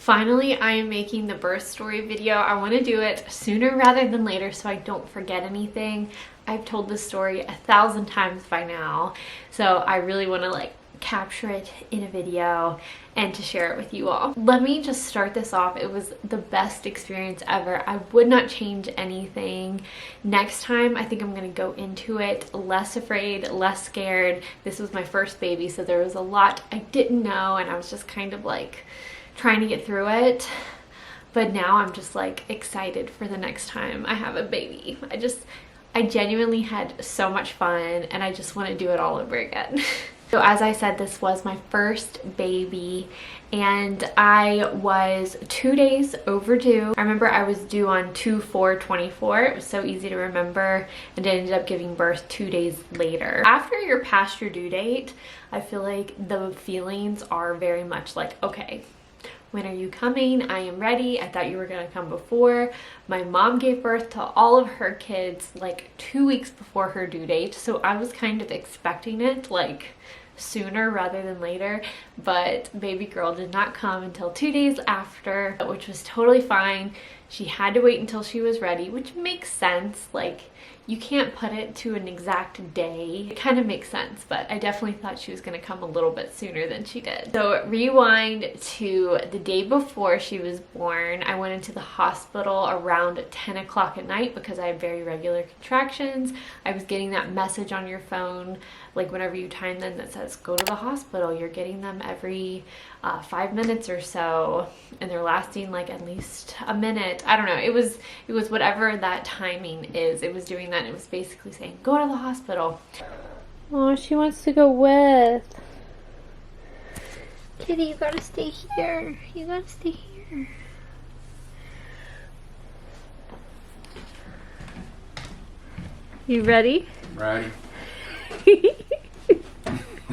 Finally, I am making the birth story video. I want to do it sooner rather than later so I don't forget anything. I've told this story 1,000 times by now, so I really want to capture it in a video and to share it with you all. Let me just start this off. It was the best experience ever. I would not change anything. Next time, I think I'm gonna go into it less afraid, less scared. This was my first baby, so there was a lot I didn't know, and I was just kind of trying to get through it. But now I'm just excited for the next time I have a baby. I genuinely had so much fun, and I just want to do it all over again. So as I said, this was my first baby, and I was 2 days overdue. I remember I was due on 2/4/24. It was so easy to remember, and I ended up giving birth 2 days later. After you're past your due date, I feel like the feelings are very much okay, when are you coming? I am ready. I thought you were gonna come before. My mom gave birth to all of her kids 2 weeks before her due date, so I was kind of expecting it sooner rather than later, but baby girl did not come until 2 days after, which was totally fine. She had to wait until she was ready, which makes sense. You can't put it to an exact day. It kind of makes sense, but I definitely thought she was going to come a little bit sooner than she did. So rewind to the day before she was born. I went into the hospital around 10 o'clock at night because I had very regular contractions. I was getting that message on your phone, whenever you time them, that says go to the hospital. You're getting them every 5 minutes or so, and they're lasting at least a minute. I don't know. It was whatever that timing is. It was doing that. It was basically saying go to the hospital. Oh, she wants to go with. Kitty, you gotta stay here. You gotta stay here. You ready? Ready.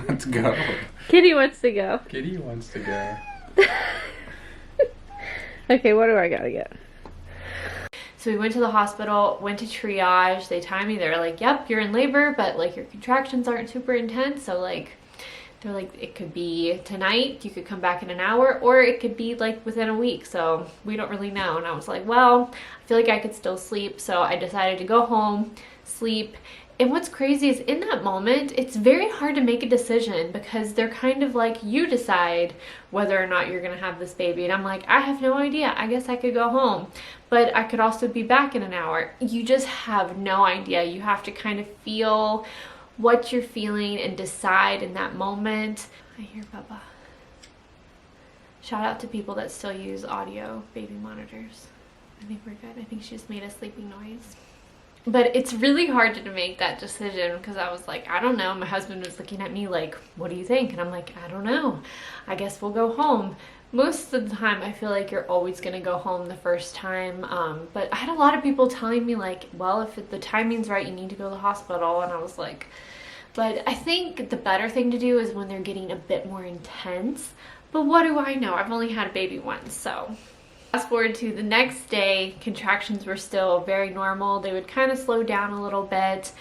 Let's go. Kitty wants to go. Kitty wants to go. Okay, what do I gotta get? So we went to the hospital, went to triage. They timed me. They're yep, you're in labor, but your contractions aren't super intense. So they're it could be tonight, you could come back in an hour, or it could be within a week. So we don't really know. And I was well, I feel I could still sleep. So I decided to go home, sleep. And what's crazy is in that moment, it's very hard to make a decision because they're kind of you decide whether or not you're gonna have this baby. And I'm I have no idea. I guess I could go home, but I could also be back in an hour. You just have no idea. You have to kind of feel what you're feeling and decide in that moment. I hear Bubba. Shout out to people that still use audio baby monitors. I think we're good. I think she just made a sleeping noise. But it's really hard to make that decision because I was I don't know. My husband was looking at me what do you think? And I'm I don't know. I guess we'll go home. Most of the time, I feel you're always going to go home the first time. But I had a lot of people telling me well, if the timing's right, you need to go to the hospital. And I was but I think the better thing to do is when they're getting a bit more intense. But what do I know? I've only had a baby once, so. Fast forward to the next day, contractions were still very normal. They would kind of slow down a little bit.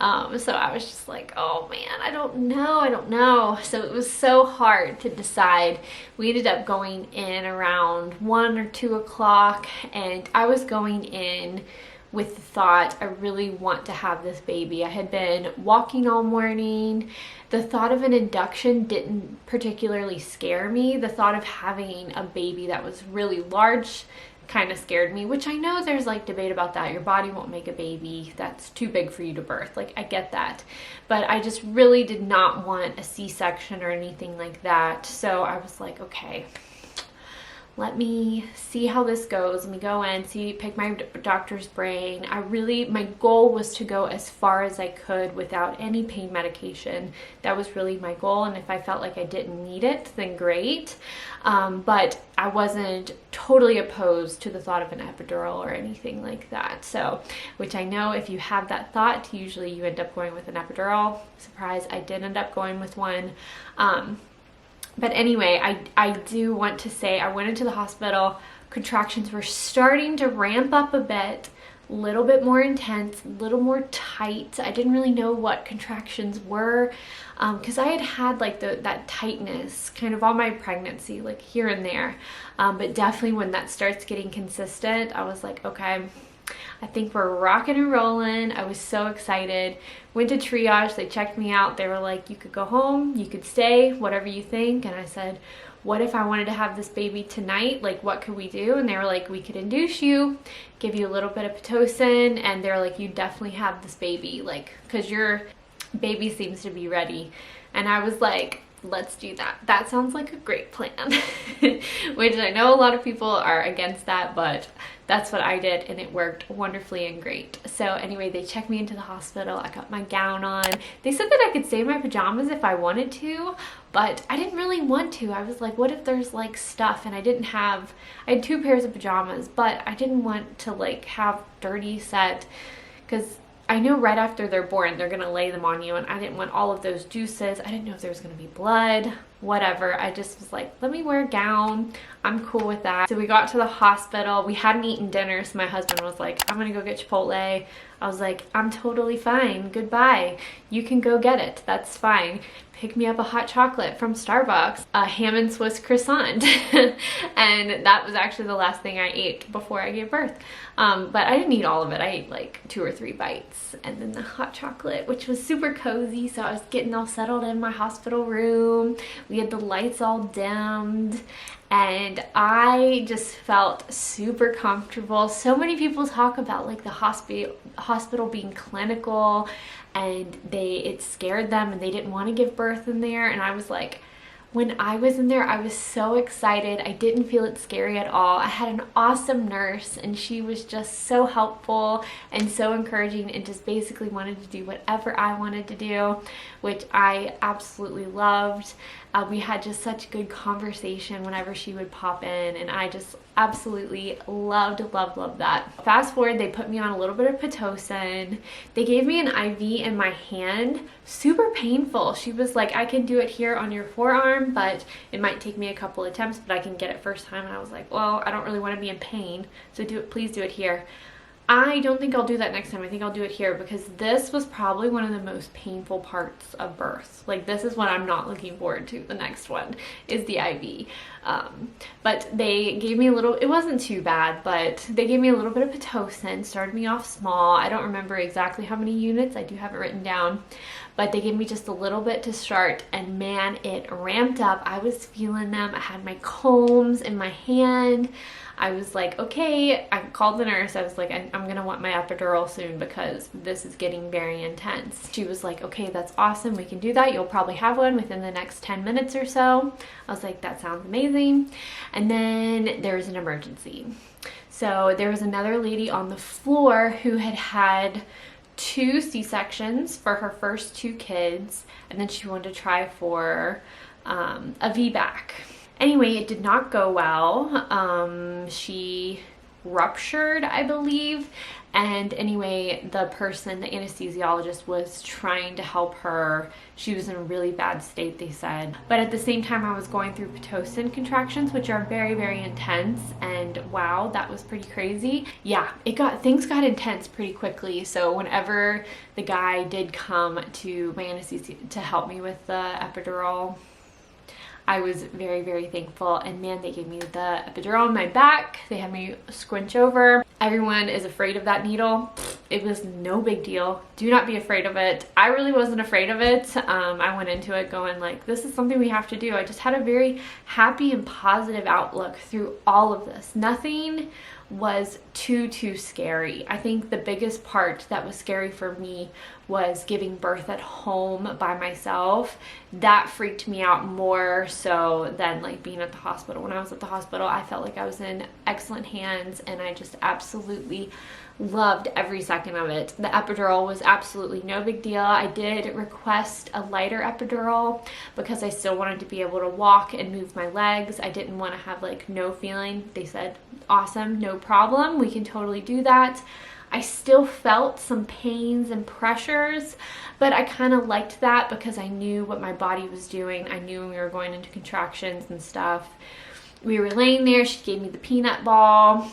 So I was just oh man, I don't know. So it was so hard to decide. We ended up going in around 1 or 2 o'clock, and I was going in with the thought, I really want to have this baby. I had been walking all morning. The thought of an induction didn't particularly scare me. The thought of having a baby that was really large kind of scared me, which I know there's debate about that. Your body won't make a baby that's too big for you to birth. I get that. But I just really did not want a C-section or anything like that. So I was okay, let me see how this goes. Let me go in, pick my doctor's brain. My goal was to go as far as I could without any pain medication. That was really my goal. And if I felt I didn't need it, then great. But I wasn't totally opposed to the thought of an epidural or anything like that. So, which I know if you have that thought, usually you end up going with an epidural. Surprise, I did end up going with one. But anyway, I do want to say I went into the hospital. Contractions were starting to ramp up a bit, little bit more intense, a little more tight. I didn't really know what contractions were because I had had like that tightness kind of all my pregnancy, like here and there. But definitely when that starts getting consistent, I was like, okay, I think we're rocking and rolling. I was so excited. Went to triage, they checked me out. They were like, you could go home, you could stay, whatever you think. And I said, what if I wanted to have this baby tonight? Like, what could we do? And they were like, we could induce you, give you a little bit of Pitocin, and they're like, you definitely have this baby, like, because your baby seems to be ready. And I was like, let's do that. That sounds like a great plan. Which I know a lot of people are against that, but that's what I did, and it worked wonderfully and great. So anyway, they checked me into the hospital. I got my gown on. They said that I could stay in my pajamas if I wanted to, but I didn't really want to. I was like, what if there's like stuff? And I had 2 pairs of pajamas, but I didn't want to like have dirty set, because I know right after they're born, they're gonna lay them on you, and I didn't want all of those juices. I didn't know if there was gonna be blood, whatever. I just was like, let me wear a gown. I'm cool with that. So we got to the hospital. We hadn't eaten dinner, so my husband was like, I'm gonna go get Chipotle. I was like, I'm totally fine. Goodbye. You can go get it. That's fine. Pick me up a hot chocolate from Starbucks, a ham and Swiss croissant. And that was actually the last thing I ate before I gave birth. But I didn't eat all of it. I ate like 2 or 3 bites. And then the hot chocolate, which was super cozy. So I was getting all settled in my hospital room. We had the lights all dimmed. And I just felt super comfortable. So many people talk about like the hospital being clinical, and it scared them and they didn't want to give birth in there. And I was like, when I was in there, I was so excited. I didn't feel it scary at all. I had an awesome nurse, and she was just so helpful and so encouraging, and just basically wanted to do whatever I wanted to do, which I absolutely loved. We had just such good conversation whenever she would pop in, and I just absolutely loved that. Fast forward, they put me on a little bit of Pitocin. They gave me an IV in my hand. Super painful. She was like, I can do it here on your forearm, but it might take me a couple attempts, but I can get it first time. And I was like, well, I don't really want to be in pain, so please do it here. I don't think I'll do that next time. I think I'll do it here, because this was probably one of the most painful parts of birth. Like, this is what I'm not looking forward to. The next one is the IV. But they gave me a little, it wasn't too bad, but they gave me a little bit of Pitocin, started me off small. I don't remember exactly how many units. I do have it written down. But they gave me just a little bit to start, and man, it ramped up. I was feeling them. I had my combs in my hand. I was like, okay, I called the nurse. I was like, I'm gonna want my epidural soon, because this is getting very intense. She was like, okay, that's awesome. We can do that. You'll probably have one within the next 10 minutes or so. I was like, that sounds amazing. And then there was an emergency. So there was another lady on the floor who had had 2 C-sections for her first 2 kids, and then she wanted to try for a VBAC. Anyway, it did not go well. She ruptured, I believe. And anyway, the anesthesiologist was trying to help her. She was in a really bad state, they said. But at the same time, I was going through Pitocin contractions, which are very, very intense. And wow, that was pretty crazy. Yeah, things got intense pretty quickly. So whenever the guy did come to my anesthesia to help me with the epidural, I was very, very thankful. And man, they gave me the epidural in my back. They had me scrunch over. Everyone is afraid of that needle. It was no big deal. Do not be afraid of it. I really wasn't afraid of it. I went into it going like, this is something we have to do. I just had a very happy and positive outlook through all of this. Nothing was too scary. I think the biggest part that was scary for me was giving birth at home by myself. That freaked me out more so than like being at the hospital. When I was at the hospital, I felt like I was in excellent hands, and I just absolutely loved every second of it. The epidural was absolutely no big deal. I did request a lighter epidural because I still wanted to be able to walk and move my legs. I didn't want to have like no feeling. They said, awesome, no problem, we can totally do that. I still felt some pains and pressures, but I kind of liked that because I knew what my body was doing. I knew when we were going into contractions and stuff. We were laying there, she gave me the peanut ball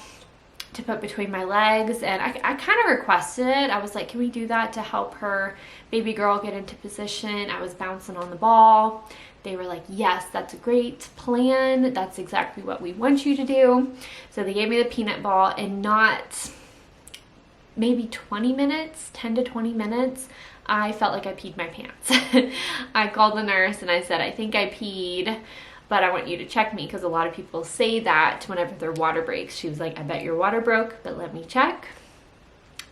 to to put between my legs, and I kind of requested it. I was like, can we do that to help her baby girl get into position? I was bouncing on the ball. They were like, yes, that's a great plan. That's exactly what we want you to do. So they gave me the peanut ball, and not maybe 20 minutes, 10 to 20 minutes, I felt like I peed my pants. I called the nurse and I said, I think I peed, but I want you to check me, because a lot of people say that whenever their water breaks. She was like, I bet your water broke, but let me check.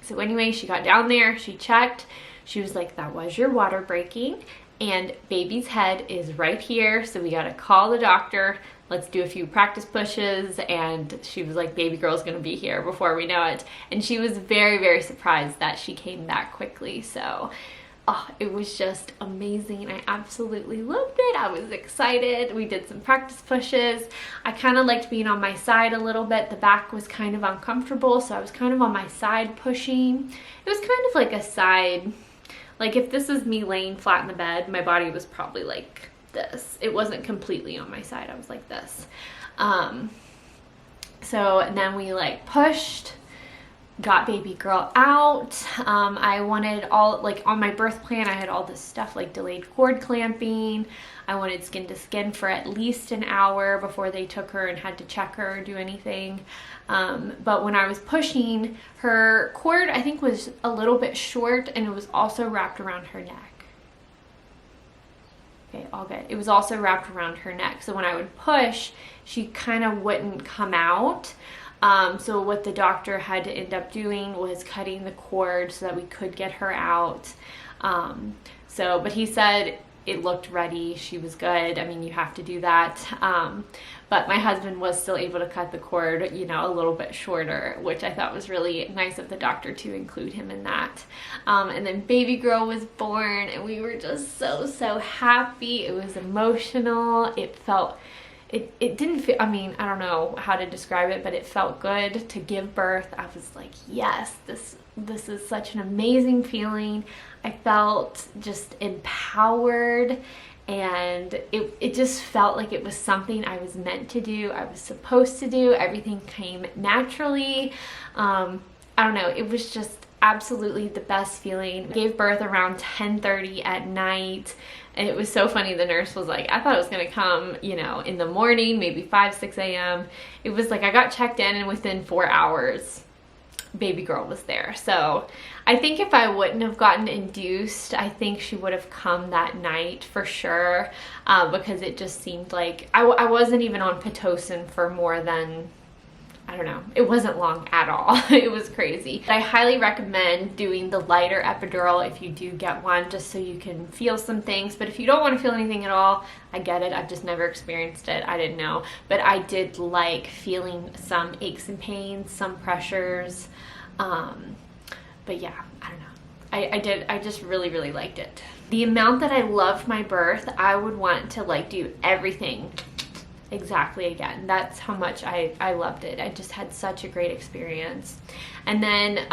So anyway, she got down there, she checked. She was like, that was your water breaking, and baby's head is right here, so we gotta call the doctor. Let's do a few practice pushes. And she was like, baby girl's gonna be here before we know it. And she was very, very surprised that she came that quickly. So it was just amazing. I absolutely loved it. I was excited. We did some practice pushes. I kind of liked being on my side a little bit. The back was kind of uncomfortable, so I was kind of on my side pushing. It was kind of like a side, like if this is me laying flat in the bed, my body was probably like this. It wasn't completely on my side. I was like this. So and then we like pushed, got baby girl out. I wanted all, like on my birth plan, I had all this stuff like delayed cord clamping. I wanted skin to skin for at least an hour before they took her and had to check her or do anything. But when I was pushing, her cord I think was a little bit short, and it was also wrapped around her neck. Okay, all good. It was also wrapped around her neck. So when I would push, she kind of wouldn't come out. So what the doctor had to end up doing was cutting the cord so that we could get her out. But he said it looked ready. She was good. I mean, you have to do that. But my husband was still able to cut the cord, you know, a little bit shorter, which I thought was really nice of the doctor to include him in that. And then baby girl was born, and we were just so happy. It was emotional. It felt, it didn't feel, I mean, I don't know how to describe it, but it felt good to give birth. I was like, yes, this is such an amazing feeling. I felt just empowered, and it just felt like it was something I was meant to do. I was supposed to do. Everything came naturally. I don't know. It was just absolutely the best feeling. I gave birth around 10:30 at night. And it was so funny. The nurse was like, I thought it was going to come, you know, in the morning, maybe 5, 6 a.m. It was like I got checked in, and within 4 hours, baby girl was there. So I think if I wouldn't have gotten induced, I think she would have come that night for sure, because it just seemed like I wasn't even on Pitocin for more than, I don't know, it wasn't long at all. It was crazy. I highly recommend doing the lighter epidural if you do get one, just so you can feel some things. But if you don't want to feel anything at all, I get it. I've just never experienced it. I didn't know. But I did like feeling some aches and pains, some pressures. But yeah, I don't know. I just really liked it. The amount that I loved my birth, I would want to like do everything exactly again. That's how much I loved it. I just had such a great experience. And then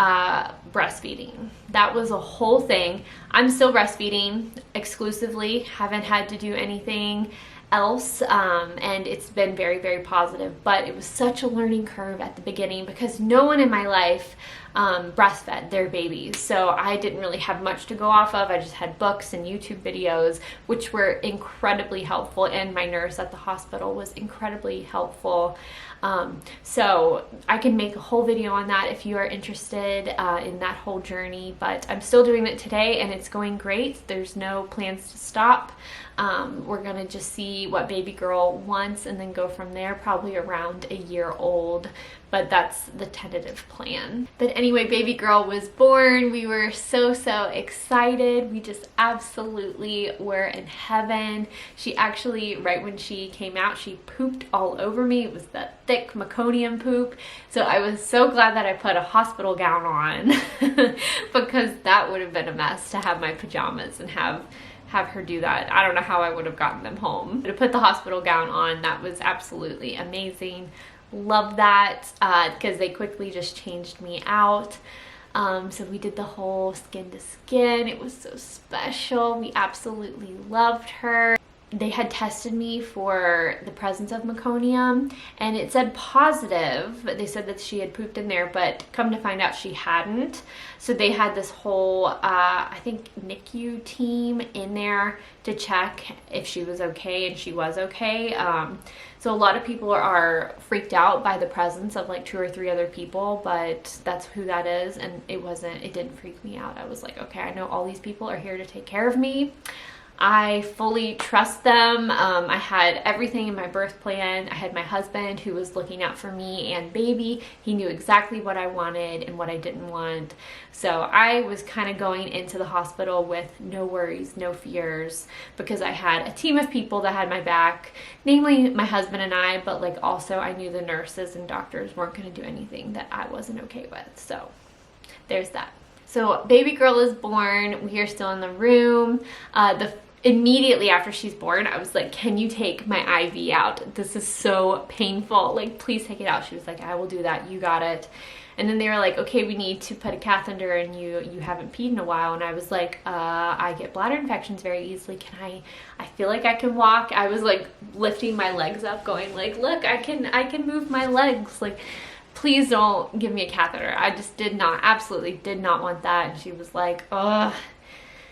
breastfeeding. That was a whole thing. I'm still breastfeeding exclusively. Haven't had to do anything else, and it's been very positive. But it was such a learning curve at the beginning, because no one in my life breastfed their babies, so I didn't really have much to go off of. I just had books and YouTube videos, which were incredibly helpful, and my nurse at the hospital was incredibly helpful. So I can make a whole video on that if you are interested in that whole journey. But I'm still doing it today, and it's going great. There's no plans to stop. We're gonna just see what baby girl wants and then go from there, probably around a year old. But that's the tentative plan. But anyway, baby girl was born. We were so excited. We just absolutely were in heaven. She actually, right when she came out, she pooped all over me. It was that thick meconium poop. So I was so glad that I put a hospital gown on because that would have been a mess to have my pajamas and have her do that. I don't know how I would have gotten them home. But to put the hospital gown on, that was absolutely amazing. Love that, because they quickly just changed me out. So we did the whole skin to skin. It was so special. We absolutely loved her. they had tested me for the presence of meconium, and it said positive. They said that she had pooped in there, but come to find out she hadn't. So they had this whole, I think, NICU team in there to check if she was okay, and she was okay. So a lot of people are freaked out by the presence of like 2 or 3 other people, but that's who that is, and it didn't freak me out. I was like, okay, I know all these people are here to take care of me. I fully trust them. I had everything in my birth plan. I had my husband who was looking out for me and baby. He knew exactly what I wanted and what I didn't want. So I was kind of going into the hospital with no worries, no fears, because I had a team of people that had my back, namely my husband and I, but like also I knew the nurses and doctors weren't going to do anything that I wasn't okay with. So there's that. So baby girl is born. We are still in the room. Immediately after she's born, I was like, can you take my IV out? This is so painful. Like, please take it out. She was like, I will do that. You got it. And then they were like, okay, we need to put a catheter in you. You haven't peed in a while. And I was like, I get bladder infections very easily. I feel like I can walk. I was like lifting my legs up going like, look, I can move my legs. Like, please don't give me a catheter. I just absolutely did not want that. And she was like, ugh.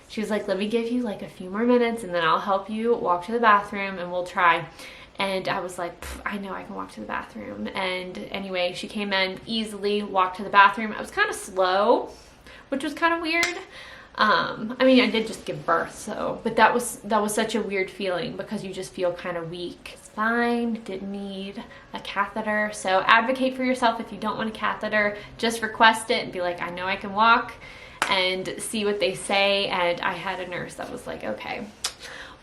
She was like, let me give you like a few more minutes and then I'll help you walk to the bathroom and we'll try. And I was like, I know I can walk to the bathroom. And anyway, she came in easily, walked to the bathroom. I was kind of slow, which was kind of weird. I mean, I did just give birth, so, but that was such a weird feeling because you just feel kind of weak. It's fine, didn't need a catheter. So advocate for yourself. If you don't want a catheter, just request it and be like, I know I can walk, and see what they say. And I had a nurse that was like, okay,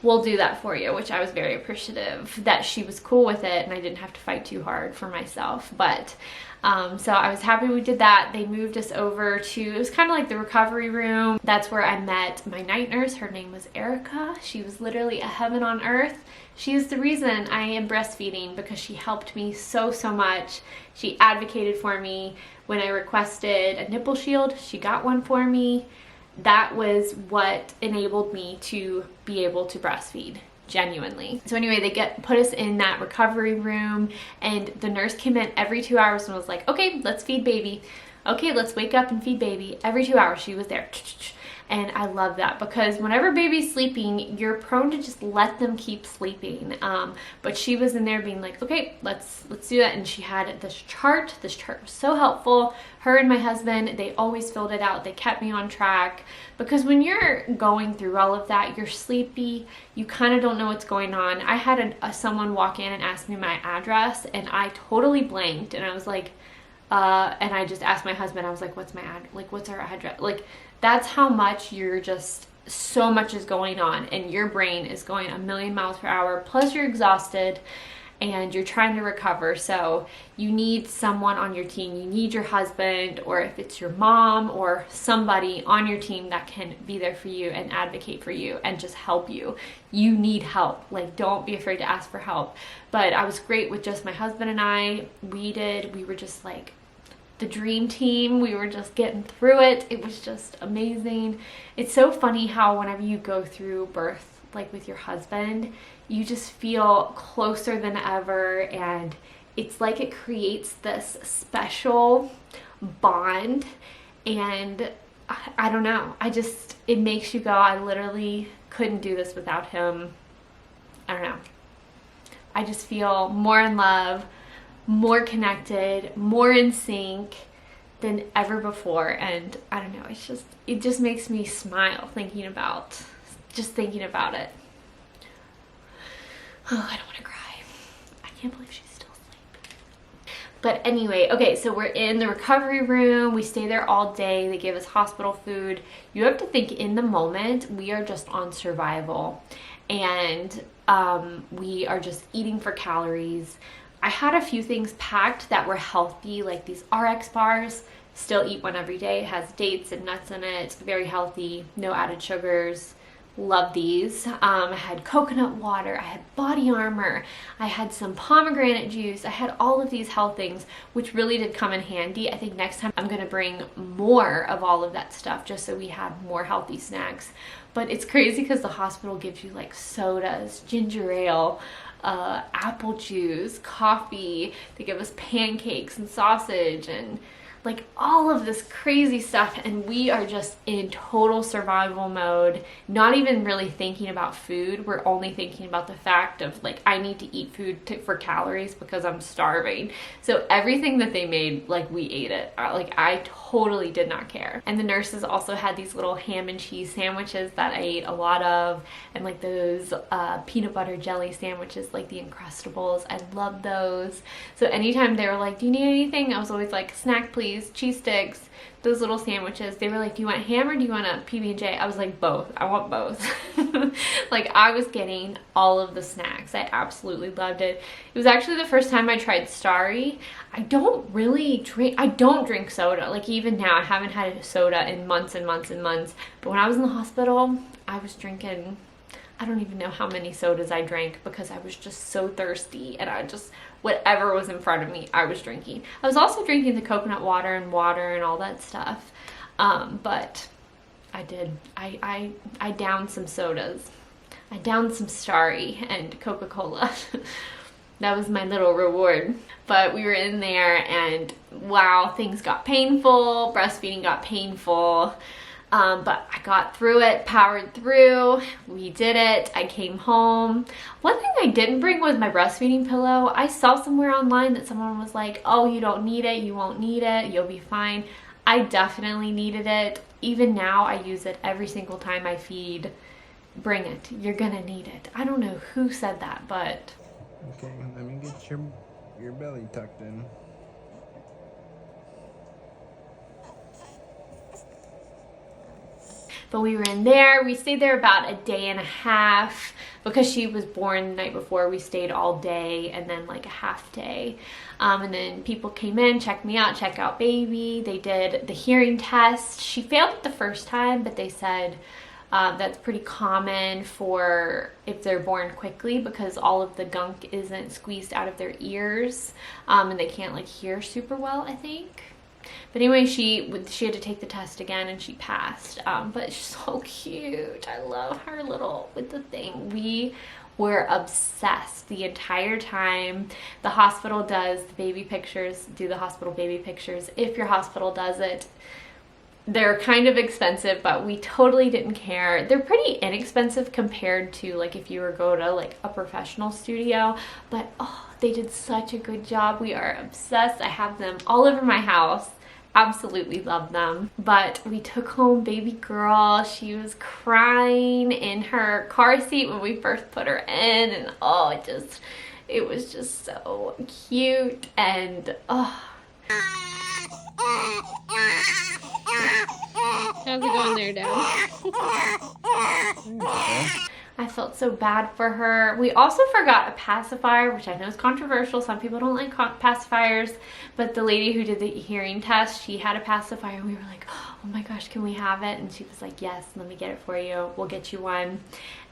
we'll do that for you, which I was very appreciative that she was cool with it and I didn't have to fight too hard for myself. But so I was happy we did that. They moved us over to, it was kind of like the recovery room. That's where I met my night nurse. Her name was Erica. She was literally a heaven on earth. She is the reason I am breastfeeding because she helped me so much. She advocated for me. When I requested a nipple shield, she got one for me. That was what enabled me to be able to breastfeed, genuinely. So anyway, they put us in that recovery room, and the nurse came in every 2 hours and was like, okay, let's feed baby. Okay, let's wake up and feed baby. Every 2 hours she was there. And I love that because whenever baby's sleeping, you're prone to just let them keep sleeping. But she was in there being like, okay, let's do that. And she had this chart. This chart was so helpful. Her and my husband, they always filled it out. They kept me on track because when you're going through all of that, you're sleepy. You kind of don't know what's going on. I had someone walk in and ask me my address, and I totally blanked. And I was like, and I just asked my husband, I was like, what's our address? Like, that's how much so much is going on, and your brain is going a million miles per hour, plus you're exhausted and you're trying to recover. So you need someone on your team. You need your husband, or if it's your mom or somebody on your team that can be there for you and advocate for you and just help you. You need help. Like, don't be afraid to ask for help. But I was great with just my husband and I. We were just like the dream team. We were just getting through it. It was just amazing. It's so funny how whenever you go through birth, like with your husband, you just feel closer than ever, and it's like it creates this special bond. And I don't know, it makes you go, I literally couldn't do this without him. I don't know. I just feel more in love, more connected, more in sync than ever before. And I don't know, it just makes me smile thinking about it. Oh, I don't want to cry. I can't believe she's still asleep. But anyway, okay, so we're in the recovery room. We stay there all day. They give us hospital food. You have to think, in the moment, we are just on survival. And we are just eating for calories. I had a few things packed that were healthy, like these RX bars. Still eat one every day. It has dates and nuts in it. It's very healthy. No added sugars. Love these. I had coconut water, I had body armor, I had some pomegranate juice, I had all of these health things, which really did come in handy. I think next time I'm gonna bring more of all of that stuff just so we have more healthy snacks. But it's crazy because the hospital gives you like sodas, ginger ale, apple juice, coffee. They give us pancakes and sausage and like all of this crazy stuff, and we are just in total survival mode, not even really thinking about food. We're only thinking about the fact of like, I need to eat food for calories because I'm starving. So everything that they made, like we ate it. Like I totally did not care. And the nurses also had these little ham and cheese sandwiches that I ate a lot of, and like those peanut butter jelly sandwiches, like the Uncrustables. I love those. So anytime they were like, do you need anything? I was always like, snack please. Cheese sticks, those little sandwiches. They were like, do you want ham or do you want a PB&J? I was like, both. I want both. Like I was getting all of the snacks. I absolutely loved it. It was actually the first time I tried Starry. I don't drink soda. Like even now, I haven't had a soda in months and months and months. But when I was in the hospital, I was drinking, I don't even know how many sodas I drank because I was just so thirsty, and I just, whatever was in front of me, I was drinking. I was also drinking the coconut water and all that stuff. But I downed some sodas. I downed some Starry and Coca-Cola. That was my little reward. But we were in there and wow, things got painful. Breastfeeding got painful. But I got through it, powered through, we did it, I came home. One thing I didn't bring was my breastfeeding pillow. I saw somewhere online that someone was like, oh, you don't need it, you won't need it, you'll be fine. I definitely needed it. Even now, I use it every single time I feed. Bring it, you're gonna need it. I don't know who said that, but... Okay, let me get your belly tucked in. But we were in there, we stayed there about a day and a half because she was born the night before. We stayed all day and then like a half day. And then people came in, checked me out, check out baby. They did the hearing test. She failed it the first time, but they said that's pretty common for if they're born quickly because all of the gunk isn't squeezed out of their ears and they can't like hear super well, I think. But anyway, she had to take the test again and she passed. But she's so cute. I love her little with the thing. We were obsessed the entire time. The hospital does the baby pictures, do the hospital baby pictures. If your hospital does it, they're kind of expensive, but we totally didn't care. They're pretty inexpensive compared to like if you were go to like a professional studio, but oh, they did such a good job. We are obsessed. I have them all over my house. Absolutely love them. But we took home baby girl. She was crying in her car seat when we first put her in, and oh, it was just so cute. And oh, how's it going there, Dad? I felt so bad for her. We also forgot a pacifier, which I know is controversial. Some people don't like pacifiers, but the lady who did the hearing test, she had a pacifier, and we were like, oh my gosh, can we have it? And she was like, yes, let me get it for you. We'll get you one.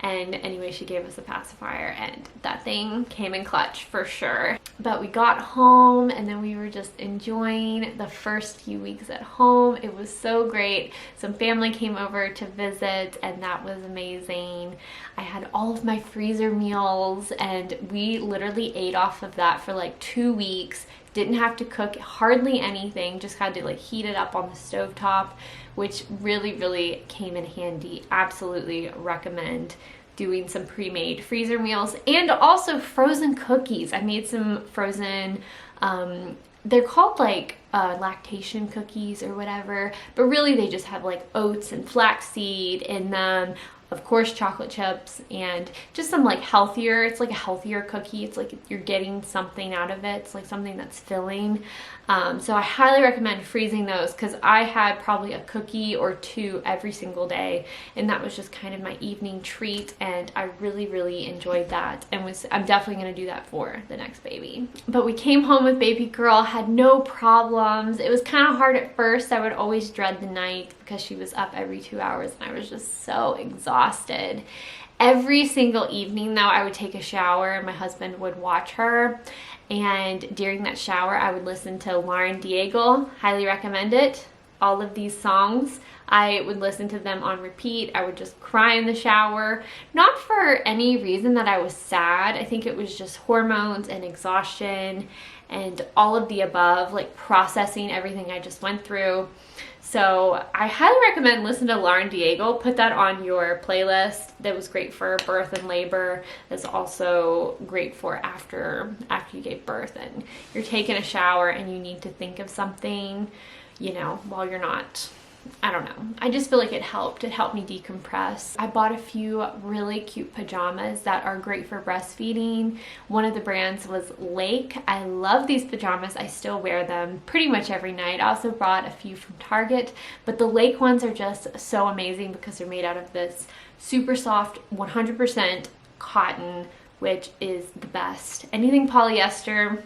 And anyway, she gave us a pacifier, and that thing came in clutch for sure. But we got home, and then we were just enjoying the first few weeks at home. It was so great. Some family came over to visit, and that was amazing. I had all of my freezer meals, and we literally ate off of that for like 2 weeks. Didn't have to cook hardly anything, just had to like heat it up on the stovetop, which really came in handy. Absolutely recommend doing some pre-made freezer meals, and also frozen cookies. I made some frozen, they're called like lactation cookies or whatever, but really they just have like oats and flaxseed in them. Of course, chocolate chips, and just some like healthier, it's like a healthier cookie. It's like you're getting something out of it. It's like something that's filling. So I highly recommend freezing those, because I had probably a cookie or two every single day, and that was just kind of my evening treat, and I really enjoyed that, and I'm definitely going to do that for the next baby. But we came home with baby girl, had no problems. It was kind of hard at first. I would always dread the night because she was up every 2 hours and I was just so exhausted. Every single evening though, I would take a shower and my husband would watch her. And during that shower, I would listen to Lauren Daigle. Highly recommend it. All of these songs, I would listen to them on repeat. I would just cry in the shower. Not for any reason that I was sad. I think it was just hormones and exhaustion and all of the above, like processing everything I just went through. So I highly recommend listening to Lauren Daigle. Put that on your playlist. That was great for birth and labor. It's also great for after you gave birth and you're taking a shower and you need to think of something, you know, while you're not, I don't know. I just feel like it helped. It helped me decompress. I bought a few really cute pajamas that are great for breastfeeding. One of the brands was Lake. I love these pajamas. I still wear them pretty much every night. I also bought a few from Target, but the Lake ones are just so amazing because they're made out of this super soft 100% cotton, which is the best. Anything polyester,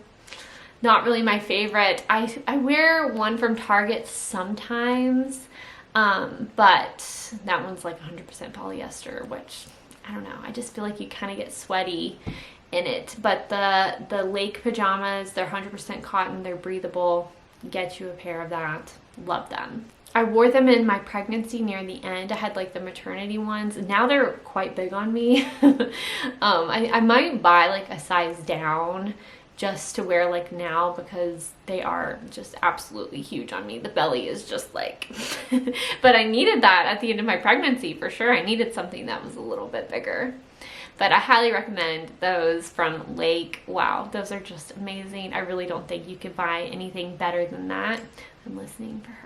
not really my favorite. I wear one from Target sometimes, but that one's like 100% polyester, which I don't know. I just feel like you kind of get sweaty in it. But the Lake pajamas, they're 100% cotton, they're breathable. Get you a pair of that. Love them. I wore them in my pregnancy near the end. I had like the maternity ones. Now they're quite big on me. I might buy like a size down just to wear like now because they are just absolutely huge on me. The belly is just like, but I needed that at the end of my pregnancy for sure. I needed something that was a little bit bigger. But I highly recommend those from Lake. Wow, those are just amazing. I really don't think you could buy anything better than that. I'm listening for her.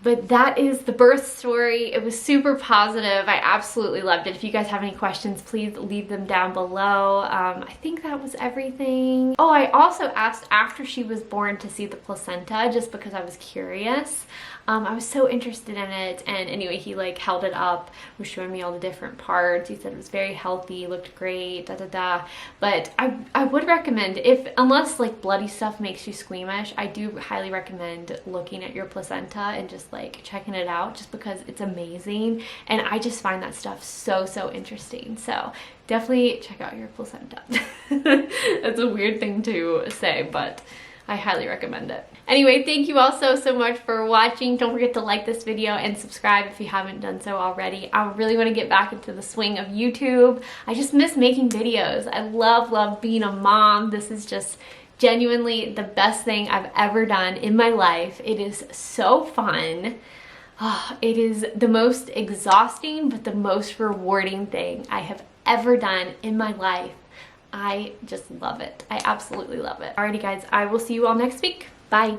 But that is the birth story. It was super positive. I absolutely loved it. If you guys have any questions, please leave them down below. I think that was everything. Oh, I also asked after she was born to see the placenta just because I was curious. I was so interested in it, and anyway, he like held it up, was showing me all the different parts. He said it was very healthy, looked great, da da da. But I would recommend, unless like bloody stuff makes you squeamish, I do highly recommend looking at your placenta and just like checking it out, just because it's amazing, and I just find that stuff so interesting. So definitely check out your placenta. That's a weird thing to say, but I highly recommend it. Anyway, thank you all so much for watching. Don't forget to like this video and subscribe if you haven't done so already. I really want to get back into the swing of YouTube. I just miss making videos. I love being a mom. This is just genuinely the best thing I've ever done in my life. It is so fun. Oh, it is the most exhausting but the most rewarding thing I have ever done in my life. I just love it. I absolutely love it. Alrighty guys, I will see you all next week. Bye.